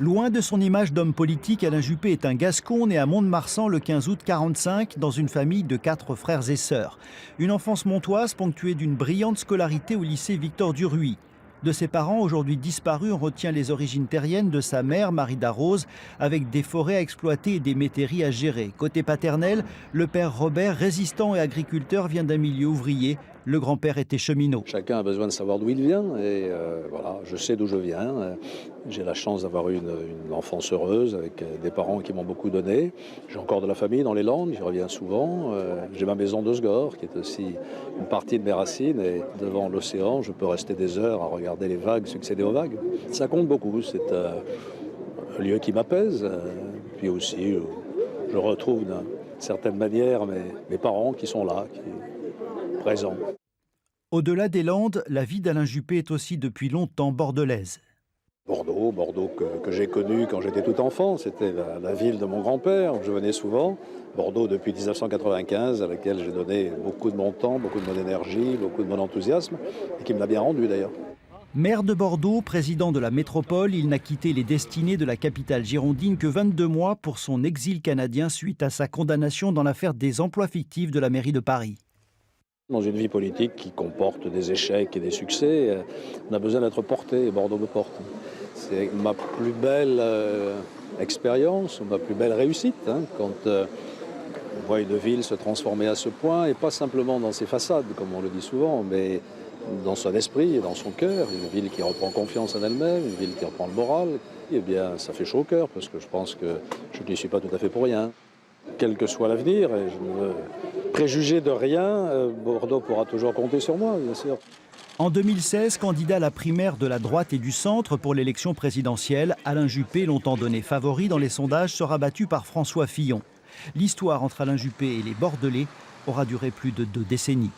Loin de son image d'homme politique, Alain Juppé est un Gascon né à Mont-de-Marsan le 15 août 1945 dans une famille de 4 frères et sœurs. Une enfance montoise ponctuée d'une brillante scolarité au lycée Victor Duruy. De ses parents, aujourd'hui disparus, on retient les origines terriennes de sa mère, Marie Darroze, avec des forêts à exploiter et des métairies à gérer. Côté paternel, le père Robert, résistant et agriculteur, vient d'un milieu ouvrier. Le grand-père était cheminot. Chacun a besoin de savoir d'où il vient et voilà, je sais d'où je viens. J'ai la chance d'avoir eu une enfance heureuse avec des parents qui m'ont beaucoup donné. J'ai encore de la famille dans les Landes, j'y reviens souvent. J'ai ma maison de Sgor qui est aussi une partie de mes racines et devant l'océan, je peux rester des heures à regarder les vagues succéder aux vagues. Ça compte beaucoup, c'est un lieu qui m'apaise. Puis aussi, je retrouve d'une certaine manière mes parents qui sont là, qui présents. Au-delà des Landes, la vie d'Alain Juppé est aussi depuis longtemps bordelaise. Bordeaux que j'ai connu quand j'étais tout enfant, c'était la ville de mon grand-père, où je venais souvent. Bordeaux depuis 1995, à laquelle j'ai donné beaucoup de mon temps, beaucoup de mon énergie, beaucoup de mon enthousiasme, et qui me l'a bien rendu d'ailleurs. Maire de Bordeaux, président de la métropole, il n'a quitté les destinées de la capitale girondine que 22 mois pour son exil canadien suite à sa condamnation dans l'affaire des emplois fictifs de la mairie de Paris. Dans une vie politique qui comporte des échecs et des succès, on a besoin d'être porté, et Bordeaux me porte. C'est ma plus belle expérience, ma plus belle réussite, quand on voit une ville se transformer à ce point, et pas simplement dans ses façades, comme on le dit souvent, mais dans son esprit et dans son cœur. Une ville qui reprend confiance en elle-même, une ville qui reprend le moral. Eh bien, ça fait chaud au cœur, parce que je pense que je n'y suis pas tout à fait pour rien. Quel que soit l'avenir, et je ne veux préjuger de rien, Bordeaux pourra toujours compter sur moi, bien sûr. En 2016, candidat à la primaire de la droite et du centre pour l'élection présidentielle, Alain Juppé, longtemps donné favori dans les sondages, sera battu par François Fillon. L'histoire entre Alain Juppé et les Bordelais aura duré plus de 2 décennies.